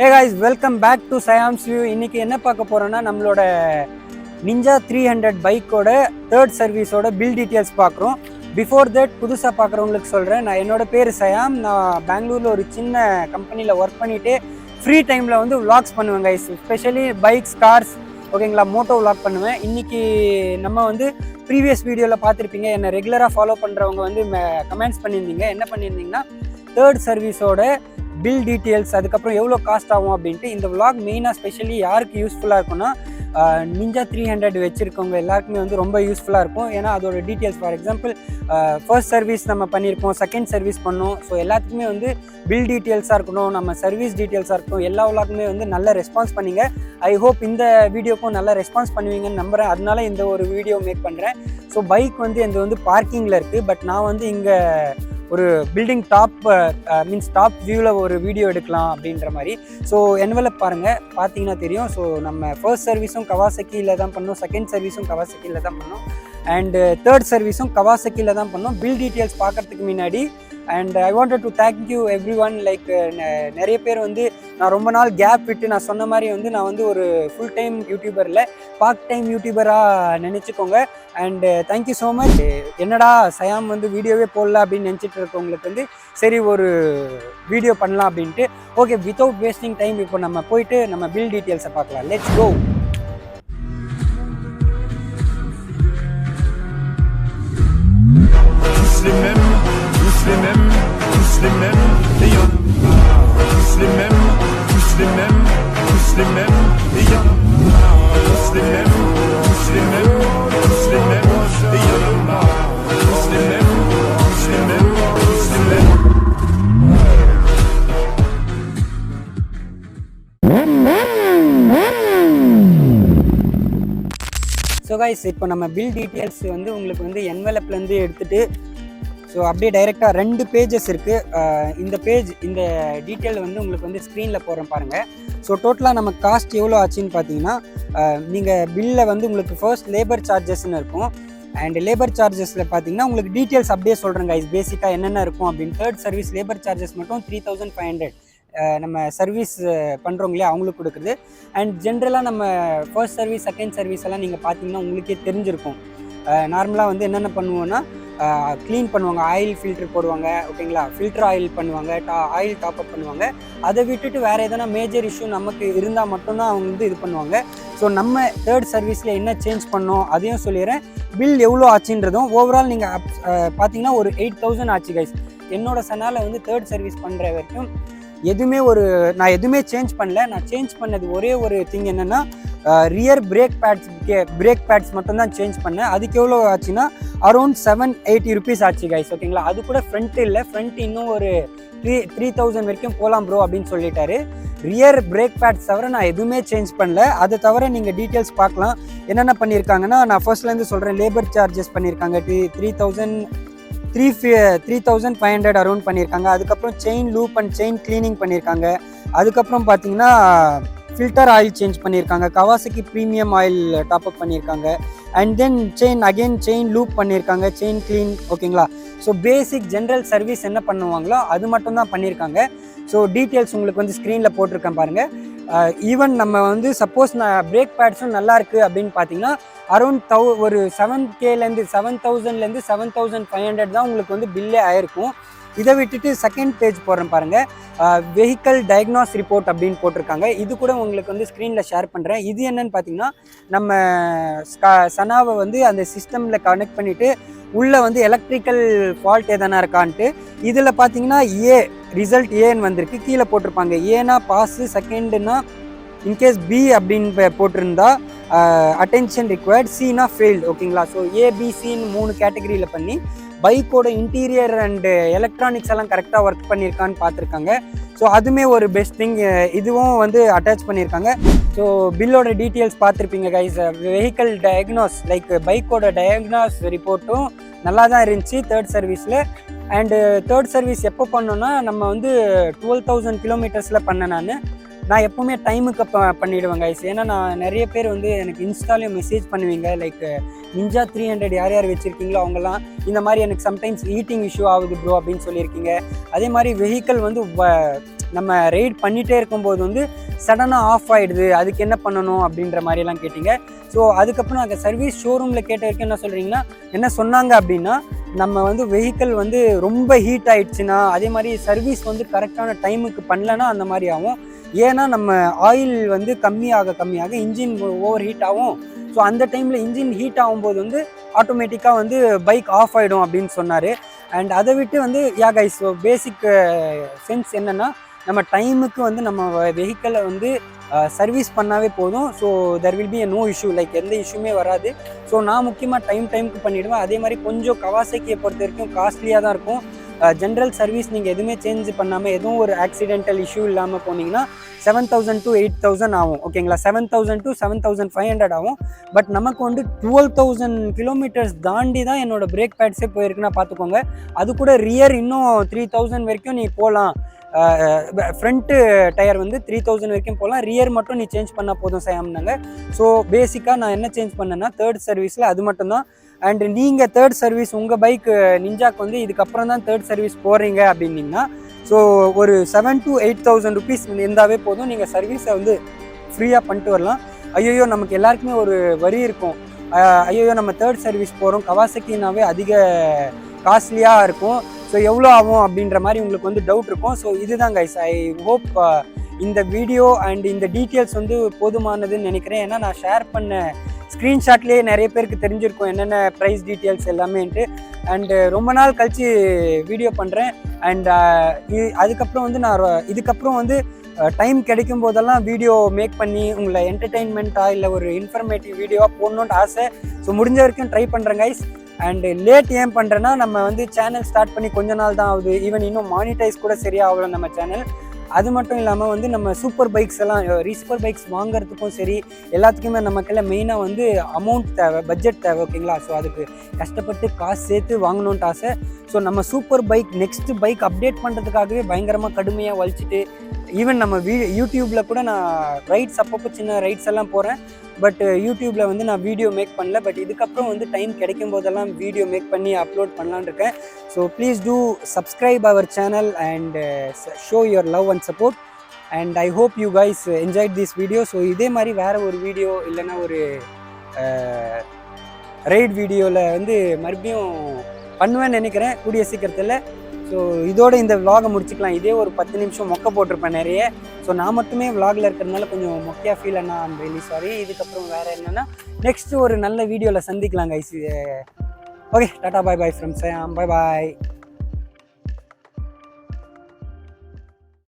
Hey guys, welcome back to Siam's View. இன்னைக்கு என்ன பார்க்க போறோம்னா நம்மளோட Ninja 300 பைக்கோட தேர்ட் சர்வீஸோட பில் டீடைல்ஸ் பார்க்குறோம். பிஃபோர் தட் புதுசாக பார்க்குறவங்களுக்கு சொல்கிறேன், நான் என்னோட பேர் சயாம். நான் பெங்களூரில் ஒரு சின்ன கம்பெனியில் ஒர்க் பண்ணிவிட்டு ஃப்ரீ டைமில் வந்து விளாக்ஸ் பண்ணுவேன் கைஸ். ஸ்பெஷலி பைக்ஸ், கார்ஸ், ஓகேங்களா, மோட்டோ விளாக் பண்ணுவேன். இன்றைக்கி நம்ம வந்து ப்ரீவியஸ் வீடியோவில் பார்த்துருப்பீங்க, என்னை ரெகுலராக ஃபாலோ பண்ணுறவங்க வந்து கமெண்ட்ஸ் பண்ணியிருந்தீங்க. என்ன பண்ணியிருந்தீங்கன்னா தேர்ட் சர்வீஸோட பில் டீட்டெயில்ஸ், அதுக்கப்புறம் எவ்வளோ காஸ்ட் ஆகும் அப்படின்ட்டு. இந்த விளாக் மெயினாக ஸ்பெஷலி யாருக்கு யூஸ்ஃபுல்லாக இருக்குன்னா Ninja 300 வச்சுருக்கவங்க எல்லாருக்குமே வந்து ரொம்ப யூஸ்ஃபுல்லாக இருக்கும். ஏன்னா அதோட details, for example first service நம்ம பண்ணியிருப்போம், செகண்ட் சர்வீஸ் பண்ணோம். ஸோ எல்லாத்துக்குமே வந்து பில் டீட்டெயில்ஸாக இருக்கணும், நம்ம சர்வீஸ் டீட்டெயில்ஸாக இருக்கணும், எல்லா விளாக்குமே வந்து நல்ல ரெஸ்பான்ஸ் பண்ணிங்க. ஐ ஹோப் இந்த வீடியோக்கும் நல்ல ரெஸ்பான்ஸ் பண்ணுவீங்கன்னு நம்புகிறேன். அதனால இந்த ஒரு வீடியோ மேக் பண்ணுறேன். ஸோ பைக் வந்து இது வந்து பார்க்கிங்கில் இருக்குது. பட் நான் வந்து இங்கே ஒரு பில்டிங் டாப் வியூவில் ஒரு வீடியோ எடுக்கலாம் அப்படின்ற மாதிரி. ஸோ என்வெலப் பாருங்கள், பார்த்தீங்கன்னா தெரியும். ஸோ நம்ம ஃபர்ஸ்ட் சர்வீஸும் கவாசக்கியில் தான் பண்ணோம், செகண்ட் சர்வீஸும் கவாசக்கியில் தான் பண்ணோம், அண்டு தேர்ட் சர்வீஸும் கவாசக்கியில் தான் பண்ணோம். பில் டீட்டெயில்ஸ் பார்க்கறதுக்கு முன்னாடி and I wanted to thank you every one. Like நிறைய பேர் வந்து நான் ரொம்ப நாள் கேப் விட்டு, நான் சொன்ன மாதிரி வந்து நான் வந்து ஒரு ஃபுல் டைம் யூடியூபரில் பார்ட் டைம் யூடியூபராக நினச்சிக்கோங்க. And thank you so much. என்னடா சயாம் வந்து வீடியோவே போடல அப்படின்னு நினச்சிட்டு இருக்கவங்களுக்கு வந்து சரி ஒரு வீடியோ பண்ணலாம் அப்படின்ட்டு. ஓகே, வித்தவுட் வேஸ்டிங் டைம் இப்போ நம்ம போயிட்டு நம்ம பில் டீட்டெயில்ஸை பார்க்கலாம். Let's go. les mêmes, tous les mêmes, et y'en a tous les mêmes, tous les mêmes, tous les mêmes, et y'en a tous les mêmes, tous les mêmes, tous les mêmes, et y'en a tous les mêmes, tous les mêmes, tous les mêmes. So guys, இப்போ நம்ம bill details வந்து உங்களுக்கு வந்து என்வெலப்லேருந்து எடுத்துகிட்டு so அப்படியே டைரெக்டாக 2 pages இருக்குது. இந்த பேஜ், இந்த டீட்டெயில் வந்து உங்களுக்கு வந்து ஸ்க்ரீனில் போகிறேன் பாருங்கள். ஸோ டோட்டலாக நம்ம காஸ்ட் எவ்வளோ ஆச்சுன்னு பார்த்தீங்கன்னா, நீங்கள் பில்லில் வந்து உங்களுக்கு ஃபர்ஸ்ட் லேபர் சார்ஜஸ்ன்னு இருக்கும். அண்ட் லேபர் சார்ஜஸில் பார்த்தீங்கன்னா உங்களுக்கு டீட்டெயில்ஸ் அப்படியே சொல்கிறேங்க கைஸ், பேசிக்காக என்னென்ன இருக்கும் அப்படின்னு. தேர்ட் சர்வீஸ் லேபர் சார்ஜஸ் மட்டும் 3500 நம்ம சர்வீஸ் பண்ணுறவங்க இல்லையா அவங்களுக்கு கொடுக்குறது. அண்ட் ஜென்ரலாக நம்ம ஃபர்ஸ்ட் சர்வீஸ், செகண்ட் சர்வீஸ் எல்லாம் நீங்கள் பார்த்தீங்கன்னா உங்களுக்கே தெரிஞ்சிருக்கும். நார்மலாக வந்து என்னென்ன பண்ணுவோன்னா க்ளீன் பண்ணுவாங்க, ஆயில் ஃபில்ட்ரு போடுவாங்க, ஓகேங்களா, ஃபில்டர் ஆயில் பண்ணுவாங்க, ஆயில் டாப்அப் பண்ணுவாங்க. அதை விட்டுட்டு வேறு எதனா மேஜர் இஷ்யூ நமக்கு இருந்தால் மட்டும்தான் அவங்க வந்து இது பண்ணுவாங்க. ஸோ நம்ம தேர்ட் சர்வீஸில் என்ன சேஞ்ச் பண்ணோம் அதையும் சொல்லிடுறேன், பில் எவ்வளோ ஆச்சுன்றதும். ஓவரால் நீங்கள் பார்த்தீங்கன்னா ஒரு 8000 ஆச்சு கைஸ். என்னோட சனால் வந்து தேர்ட் சர்வீஸ் பண்ணுற வரைக்கும் நான் எதுவுமே சேஞ்ச் பண்ணல. நான் சேஞ்ச் பண்ணது ஒரே ஒரு திங் என்னென்னா ரியர் பிரேக் பேட்ஸ் மட்டும்தான் சேஞ்ச் பண்ணேன். அதுக்கு எவ்வளோ ஆச்சுன்னா அரௌண்ட் 780 ருபீஸ் ஆச்சு கைஸ், ஓகேங்களா. அது கூட ஃப்ரண்ட் இல்லை, ஃப்ரண்ட் இன்னும் ஒரு 3000 வரைக்கும் போகலாம் ப்ரோ அப்படின்னு சொல்லிட்டாரு. ரியர் பிரேக் பேட்ஸ் தவிர நான் எதுவுமே சேஞ்ச் பண்ணல. அதை தவிர நீங்கள் டீட்டெயில்ஸ் பார்க்கலாம். என்னென்ன பண்ணியிருக்காங்கன்னா, நான் ஃபர்ஸ்ட்லேருந்து சொல்கிறேன். லேபர் சார்ஜஸ் பண்ணியிருக்காங்க 3500 அரௌண்ட் பண்ணியிருக்காங்க. அதுக்கப்புறம் chain loop and chain cleaning பண்ணியிருக்காங்க. அதுக்கப்புறம் பார்த்தீங்கன்னா ஃபில்டர் ஆயில் சேஞ்ச் பண்ணியிருக்காங்க, கவாசக்கி ப்ரீமியம் ஆயில் டாப்அப் பண்ணியிருக்காங்க. அண்ட் தென் செயின் லூப் பண்ணியிருக்காங்க, செயின் க்ளீன், ஓகேங்களா. ஸோ பேசிக் ஜென்ரல் சர்வீஸ் என்ன பண்ணுவாங்களோ அது மட்டும் தான் பண்ணியிருக்காங்க. ஸோ டீட்டெயில்ஸ் உங்களுக்கு வந்து ஸ்க்ரீனில் போட்டிருக்கேன் பாருங்கள். ஈவன் நம்ம வந்து சப்போஸ் நான் பிரேக் பேட்ஸும் நல்லா இருக்குது அப்படின்னு பார்த்தீங்கன்னா அரௌண்ட் ஒரு 7,000லேருந்து 7,000லேருந்து 7,500 தான் உங்களுக்கு வந்து பில்லே ஆயிருக்கும். இதை விட்டுட்டு செகண்ட் பேஜ் போடுறேன் பாருங்கள், வெஹிக்கல் டயக்னாஸ் ரிப்போர்ட் அப்படின்னு போட்டிருக்காங்க. இது கூட உங்களுக்கு வந்து ஸ்க்ரீனில் ஷேர் பண்ணுறேன். இது என்னன்னு பார்த்தீங்கன்னா, நம்ம சனாவை வந்து அந்த சிஸ்டமில் கனெக்ட் பண்ணிவிட்டு உள்ளே வந்து எலக்ட்ரிக்கல் ஃபால்ட் எதனா இருக்கான்ட்டு இதில் பார்த்தீங்கன்னா ரிசல்ட் ஏன்னு வந்திருக்கு. கீழே போட்டிருப்பாங்க, ஏனா பாஸு, செகண்டுனா இன்கேஸ் பி அப்படின்னு போட்டிருந்தா அட்டென்ஷன் ரிக்வயர்ட், சினா ஃபெயில்டு, ஓகேங்களா. ஸோ ஏபிசின்னு 3 கேட்டகரியில் பண்ணி பைக்கோட இன்டீரியர் அண்டு எலக்ட்ரானிக்ஸ் எல்லாம் கரெக்டாக ஒர்க் பண்ணியிருக்கான்னு பார்த்துருக்காங்க. ஸோ அதுவுமே ஒரு பெஸ்ட் திங். இதுவும் வந்து அட்டாச் பண்ணியிருக்காங்க. ஸோ பில்லோட டீட்டெயில்ஸ் பார்த்துருப்பீங்க கைஸ். வெஹிக்கல் டயக்னாஸ், லைக் பைக்கோட டயக்னாஸ் ரிப்போர்ட்டும் நல்லா தான் இருந்துச்சு தேர்ட் சர்வீஸில். அண்டு தேர்ட் சர்வீஸ் எப்போ பண்ணோன்னா, நம்ம வந்து 12,000 கிலோமீட்டர்ஸில் பண்ணேன். நான் எப்போவுமே டைமுக்கு பண்ணிவிடுவேன் கைஸ். ஏன்னா நான் நிறைய பேர் வந்து எனக்கு இன்ஸ்டாலையும் மெசேஜ் பண்ணுவீங்க, லைக் Ninja 300 யார் வச்சுருக்கீங்களோ அவங்கலாம் இந்த மாதிரி எனக்கு சம்டைம்ஸ் ஹீட்டிங் இஷ்யூ ஆகுது ப்ரோ அப்படின்னு சொல்லியிருக்கீங்க. அதே மாதிரி வெஹிக்கல் வந்து நம்ம ரைட் பண்ணிகிட்டே இருக்கும்போது வந்து சடனாக ஆஃப் ஆகிடுது, அதுக்கு என்ன பண்ணணும் அப்படின்ற மாதிரிலாம் கேட்டிங்க. ஸோ அதுக்கப்புறம் நாங்கள் சர்வீஸ் ஷோரூமில் கேட்ட வரைக்கும் என்ன சொன்னாங்க அப்படின்னா, நம்ம வந்து வெஹிக்கிள் வந்து ரொம்ப ஹீட் ஆகிடுச்சுன்னா, அதே மாதிரி சர்வீஸ் வந்து கரெக்டான டைமுக்கு பண்ணலன்னா அந்த மாதிரி ஆகும். ஏன்னா நம்ம ஆயில் வந்து கம்மியாக இன்ஜின் ஓவர் ஹீட் ஆகும். ஸோ அந்த டைமில் இன்ஜின் ஹீட் ஆகும்போது வந்து ஆட்டோமேட்டிக்காக வந்து பைக் ஆஃப் ஆகிடும் அப்படின்னு சொன்னார். அண்ட் அதை விட்டு வந்து கைஸ், ஸோ பேசிக் சென்ஸ் என்னென்னா, நம்ம டைமுக்கு வந்து நம்ம வெஹிக்கிளை வந்து சர்வீஸ் பண்ணாவே போதும். So there will be no issue, like எந்த இஷ்யூமே வராது. ஸோ நான் முக்கியமாக டைமுக்கு பண்ணிவிடுவேன். அதே மாதிரி கொஞ்சம் கவாசாக்கியை பொறுத்த வரைக்கும் காஸ்ட்லியாக தான் இருக்கும். ஜென்ரல் சர்வீஸ் நீங்கள் எதுவுமே சேஞ்ச் பண்ணாமல் எதுவும் ஒரு ஆக்சிடென்டல் இஷ்யூ இல்லாமல் போனீங்கன்னா 7,000 to 8,000 ஆகும். ஓகேங்களா, 7,000 to 7,500 ஆகும். பட் நமக்கு வந்து 12,000 கிலோமீட்டர்ஸ் தாண்டி தான் என்னோட பிரேக் பேட்ஸே போயிருக்குன்னா பார்த்துக்கோங்க. அது கூட ரியர் இன்னும் 3,000 வரைக்கும் நீ போகலாம். ஃப்ரண்ட்டு டயர் வந்து 3,000 வரைக்கும் போகலாம். ரியர் மட்டும் நீ சேஞ்ச் பண்ணால் போதும் சாம்னாங்க. ஸோ பேசிக்காக நான் என்ன சேஞ்ச் பண்ணேன்னா, தேர்ட் சர்வீஸில் அது மட்டும்தான். அண்ட் நீங்கள் தேர்ட் சர்வீஸ் உங்கள் பைக் நிஞ்சாக்கு வந்து இதுக்கப்புறம் தான் தேர்ட் சர்வீஸ் போகிறீங்க அப்படின்னிங்கன்னா, ஸோ ஒரு 7,000 to 8,000 ருபீஸ் இருந்தாவே போதும். நீங்கள் சர்வீஸை வந்து ஃப்ரீயாக பண்ணிட்டு வரலாம். ஐயோ, நமக்கு எல்லாருக்குமே ஒரு வரி இருக்கும், ஐயோ நம்ம தேர்ட் சர்வீஸ் போகிறோம், கவாசாக்கினாவே அதிக காஸ்ட்லியாக இருக்கும், ஸோ எவ்வளோ ஆகும் அப்படின்ற மாதிரி உங்களுக்கு வந்து டவுட் இருக்கும். ஸோ இதுதான் கைஸ், ஐ ஹோப் இந்த வீடியோ அண்ட் இந்த டீட்டெயில்ஸ் வந்து போதுமானதுன்னு நினைக்கிறேன். ஏன்னா நான் ஷேர் பண்ண ஸ்க்ரீன்ஷாட்லேயே நிறைய பேருக்கு தெரிஞ்சிருக்கும் என்னென்ன ப்ரைஸ் டீட்டெயில்ஸ் எல்லாமேன்ட்டு. அண்டு ரொம்ப நாள் கழித்து வீடியோ பண்ணுறேன். அண்ட் அதுக்கப்புறம் வந்து நான் இதுக்கப்புறம் வந்து டைம் கிடைக்கும் போதெல்லாம் வீடியோ மேக் பண்ணி உங்களை என்டர்டெயின்மெண்ட்டாக இல்லை ஒரு இன்ஃபர்மேட்டிவ் வீடியோவாக போடணுன்ட்டு ஆசை. ஸோ முடிஞ்ச வரைக்கும் ட்ரை பண்ணுறேன் கைஸ். அண்டு லேட் ஏன் பண்ணுறேன்னா, நம்ம வந்து சேனல் ஸ்டார்ட் பண்ணி கொஞ்ச நாள் தான் ஆகுது. ஈவன் இன்னும் மானிட்டைஸ் கூட சரியாக ஆகல நம்ம சேனல். அது மட்டும் இல்லாமல் வந்து நம்ம சூப்பர் பைக்ஸ் எல்லாம் சூப்பர் பைக்ஸ் வாங்குறதுக்கும் சரி எல்லாத்துக்குமே நமக்கெல்லாம் மெயினாக வந்து அமௌண்ட் தேவை, பட்ஜெட் தேவை. ஓகேங்களா, ஸோ அதுக்கு கஷ்டப்பட்டு காசு சேர்த்து வாங்கணுன்ட்டு ஆசை. ஸோ நம்ம super bike next bike update பண்ணுறதுக்காகவே பயங்கரமாக கடுமையாக வலிச்சிட்டு, ஈவன் நம்ம யூடியூப்பில் கூட நான் ரைட்ஸ் அப்பப்போ சின்ன ரைட்ஸ் எல்லாம் போகிறேன். பட் யூடியூப்பில் வந்து நான் வீடியோ மேக் பண்ணல. பட் இதுக்கப்புறம் வந்து டைம் கிடைக்கும் போதெல்லாம் வீடியோ மேக் பண்ணி அப்லோட் பண்ணலான்னு இருக்கேன். So please do subscribe our channel and show your love and support. And I hope you guys enjoyed this video. So இதே மாதிரி வேறு ஒரு வீடியோ இல்லைன்னா ஒரு ரைட் வீடியோவில் வந்து மறுபடியும் பண்ணுவேன்னு நினைக்கிறேன் கூடிய சீக்கிரத்தில். ஸோ இதோட இந்த விலாகை முடிச்சுக்கலாம். இதே ஒரு 10 நிமிஷம் மொக்க போட்டிருப்பேன் நிறைய. ஸோ நான் மட்டுமே விலாகில் இருக்கிறதுனால கொஞ்சம் மொக்கையாக ஃபீல் ஆனால் ஐம் ரியலி சாரி. இதுக்கப்புறம் வேறு என்னென்னா நெக்ஸ்ட்டு ஒரு நல்ல வீடியோவில் சந்திக்கலாம் guys. Okay, Tata bye bye from Sam, bye bye.